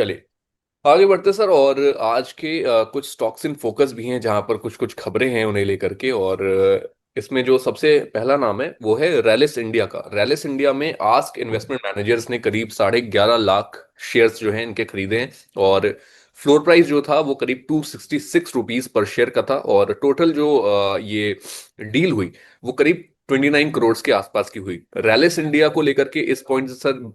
चलिए आगे बढ़ते सर। और आज के कुछ स्टॉक्स इन फोकस भी हैं जहां पर कुछ कुछ खबरें हैं उन्हें लेकर के। और इसमें जो सबसे पहला नाम है वो है रैलिस इंडिया का। रैलिस इंडिया में आस्क इन्वेस्टमेंट मैनेजर्स ने करीब 11.5 लाख शेयर्स जो हैं इनके खरीदे हैं। और फ्लोर प्राइस जो था वो करीब ₹266 पर शेयर का था। और टोटल जो ये डील हुई वो करीब 29 करोड़ के आसपास की हुई। रैलिस इंडिया को लेकर के इस पॉइंट से सर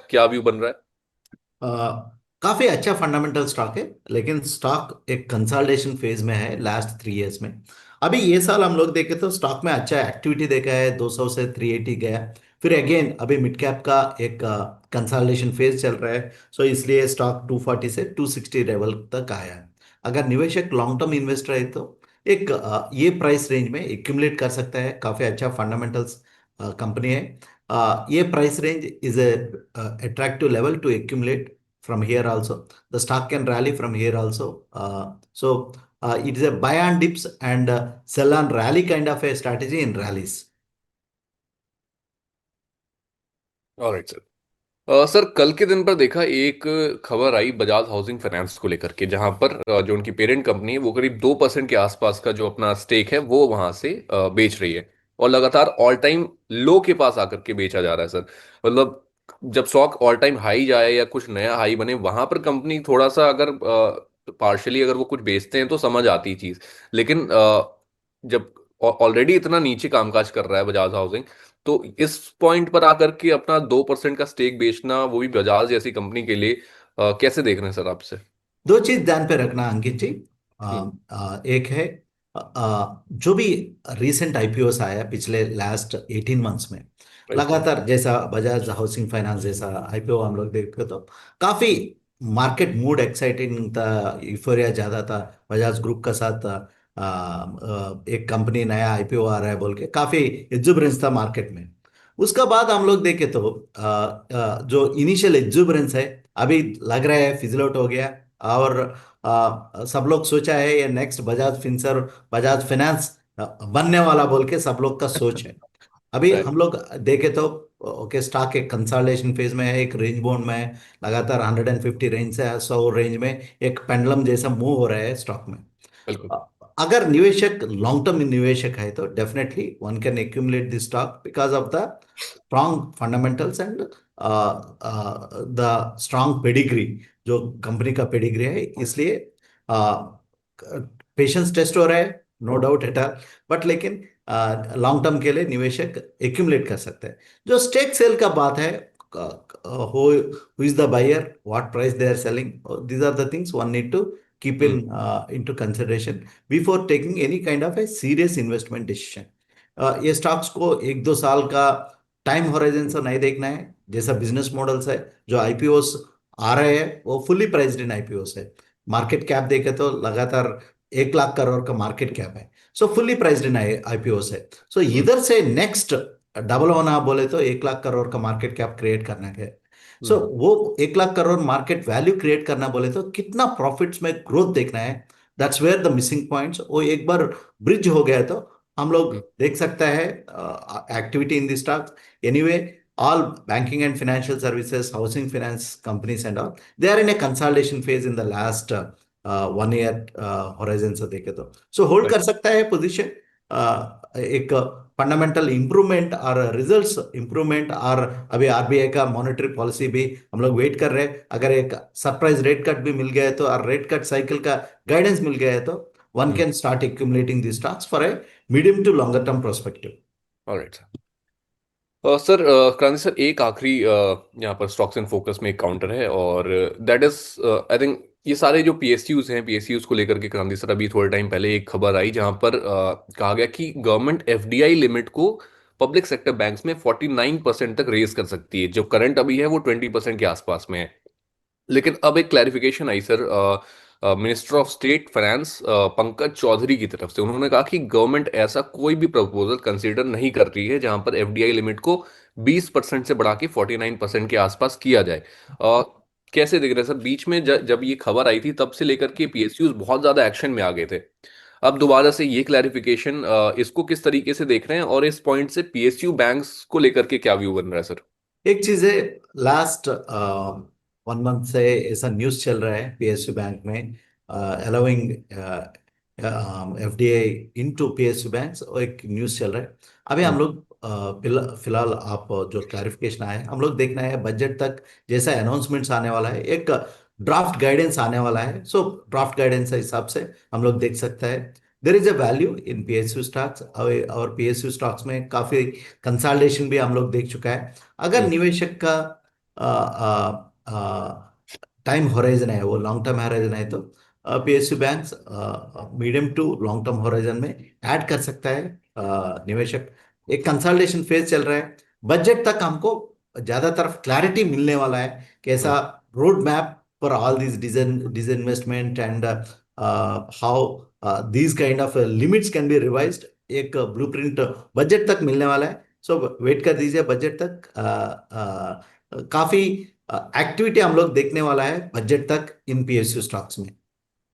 क्या व्यू बन रहा है? अ, काफी अच्छा फंडामेंटल स्टॉक है। लेकिन स्टॉक एक कंसोलिडेशन फेज में है लास्ट 3 इयर्स में। अभी ये साल हम लोग देखें तो स्टॉक में अच्छा एक्टिविटी देखा है, 200 से 380 गया। फिर अगेन अभी मिड कैप का एक कंसोलिडेशन फेज चल रहा है, सो इसलिए स्टॉक 240 से 260 लेवल तक आया है। अगर निवेशक लॉन्ग टर्म इन्वेस्टर है तो एक ये प्राइस रेंज में एक्यूमुलेट कर सकता है। काफी अच्छा फंडामेंटल्स कंपनी है। ये price range is a attractive level to accumulate from here also. The stock can rally from here also. It is a buy on dips and sell on rally kind of a strategy in rallies. Alright sir. Sir कल के दिन पर देखा एक खबर आई Bajaj housing finance को लेकर के, जहां पर जो उनकी पेरेंट कंपनी है वो करीब 2% के आसपास का जो अपना स्टेक है वो वहां से बेच रही है। और लगातार ऑल टाइम लो के पास आकर के बेचा जा रहा है सर। मतलब जब स्टॉक ऑल टाइम हाई जाए या कुछ नया हाई बने वहां पर कंपनी थोड़ा सा अगर पार्शली अगर वो कुछ बेचते हैं तो समझ आती चीज। लेकिन जब ऑलरेडी इतना नीचे कामकाज कर रहा है बजाज हाउसिंग, तो इस पॉइंट पर आकर के अपना 2% का स्टेक बेचना वो भी बजाज जैसी कंपनी के लिए कैसे देख रहे हैं सर आपसे? दो चीज ध्यान पे रखना अंकित जी। हम्म। एक है जो भी रीसेंट आईपीओस आया पिछले लास्ट 18 मंथ्स में, राइट सर। लगातार जैसा बजाज हाउसिंग फाइनेंस जैसा आईपीओ हम लोग देखते तो काफी मार्केट मूड एक्साइटिंग था, यूफोरिया ज्यादा था। बजाज ग्रुप का साथ एक कंपनी नया आईपीओ आ रहा है बोल के काफी एक्जुबरेंस था मार्केट में। उसका बाद हम लोग देखे तो जो इनिशियल एक्जुबरेंस है अभी लग रहा है फिजल आउट हो गया। और सब लोग सोचा है ये नेक्स्ट बजाज फिंसर, बजाज फाइनेंस बनने वाला बोल के सब लोग का सोच है। अभी राइट। हम लोग देखे तो ओके, स्टॉक एक कंसोलिडेशन फेज में है, एक रेंज बाउंड में है। लगातार 150 रेंज से 100 रेंज में एक पेंडुलम जैसा मूव हो रहा है स्टॉक में। बिल्कुल। अगर निवेशक लॉन्ग टर्म निवेशक है तो definitely one can accumulate this stock because of the strong fundamentals and the strong pedigree. जो कंपनी का पेडिग्री है, इसलिए पेशेंस टेस्ट हो रहा है, no doubt at all. But लेकिन लॉन्ग टर्म के लिए निवेशक एक्यूमुलेट कर सकते हैं। जो स्टेक सेल का बात है, who is the buyer, what price they are selling, these are the things one need to keep in hmm. into consideration before taking any kind of a serious investment decision. ये stocks को 1-2 साल का time horizon से नहीं देखना है। जैसा business models है, जो आईपीओस आ रहे हैं वो फुल्ली प्राइस्ड इन आईपीओस है। मार्केट कैप देखे तो लगातार 1 लाख करोड़ का मार्केट कैप है। सो फुल्ली प्राइस्ड इन आईपीओस है। सो हम्म। इधर से नेक्स्ट डबल होना बोले तो 1 लाख करोड़ का मार्केट कैप क्रिएट करना है। सो हम्म। वो 1 lakh crore market value create करना बोले तो कितना प्रॉफिट्स में ग्रोथ देखना है। That's where the missing points. वो एक बार ब्रिज हो गया तो हम लोग हम्म। देख सकता है activity in the stocks. Anyway, all banking and financial services, housing finance companies and all, they are in a consolidation phase in the last 1 year horizon से देखे तो सो होल्ड राइट। कर सकता है पोजीशन। एक फंडामेंटल इंप्रूवमेंट और results improvement, और अभी आरबीआई का मॉनेटरी पॉलिसी भी हम लोग वेट कर रहे हैं। अगर एक सरप्राइज रेट कट भी मिल गया है तो, और रेट कट साइकिल का गाइडेंस मिल गया है तो one hmm. Can start accumulating the stocks for a medium to longer term prospective. Alright sir. Sir Kranti sir एक आखिरी यहाँ पर स्टॉक्स इन फोकस में एक काउंटर है। और दैट इज आई थिंक ये सारे जो पीएसयूज हैं, पीएसयूज को लेकर के क्रांति सर अभी थोड़े टाइम पहले एक खबर आई जहां पर कहा गया कि गवर्नमेंट एफडीआई लिमिट को पब्लिक सेक्टर बैंक्स में 49% तक रेज कर सकती है। जो करंट अभी है वो 20% के आसपास में है। लेकिन अब एक क्लैरिफिकेशन आई sir minister of state finance Pankaj Chaudhary की तरफ से। उन्होंने कहा कि गवर्नमेंट ऐसा कोई भी प्रपोजल कंसीडर नहीं कर रही है जहां पर एफडीआई लिमिट को 20% से बढ़ा के 49% के आसपास किया जाए। कैसे देख रहे हैं सर? बीच में जब ये खबर आई थी तब से लेकर के पीएसयूज बहुत ज्यादा एक्शन में आ गए थे। अब दोबारा से ये क्लैरिफिकेशन, इसको किस तरीके से देख रहे हैं और इस पॉइंट से पीएसयू बैंक्स को लेकर के क्या व्यू बन रहा है सर? एक चीज है, लास्ट 1 मंथ से ऐसा न्यूज़ चल रहा है पीएसयू बैंक में, allowing FDI into PSU banks, और एक न्यूज़ चल रहा है। अभी हम हम्म। लोग फिलहाल आप जो क्लैरिफिकेशन आया है, हम लोग देखना है बजट तक जैसा अनाउंसमेंट्स आने वाला है, एक ड्राफ्ट गाइडेंस आने वाला है। सो ड्राफ्ट गाइडेंस के हिसाब से हम लोग देख सकते हैं there is a value in PSU stocks, और पीएसयू स्टॉक्स में काफी कंसल्टेशन भी हम लोग देख चुका है। अगर हम्म। निवेशक का टाइम होराइजन है, वो लॉन्ग टर्म होराइजन है, तो PSU banks medium to long term horizon में ऐड कर सकता है निवेशक। एक कंसल्टेशन फेज चल रहा है, बजट तक हमको ज्यादातर क्लैरिटी मिलने वाला है, कैसा hmm. Road map for all this disinvestment, and how these kind of limits can be revised. एक ब्लूप्रिंट बजट तक मिलने वाला है। सो वेट कर दीजिए बजट तक। काफी एक्टिविटी हम लोग देखने वाला है बजट तक इन पीएसयू स्टॉक्स में।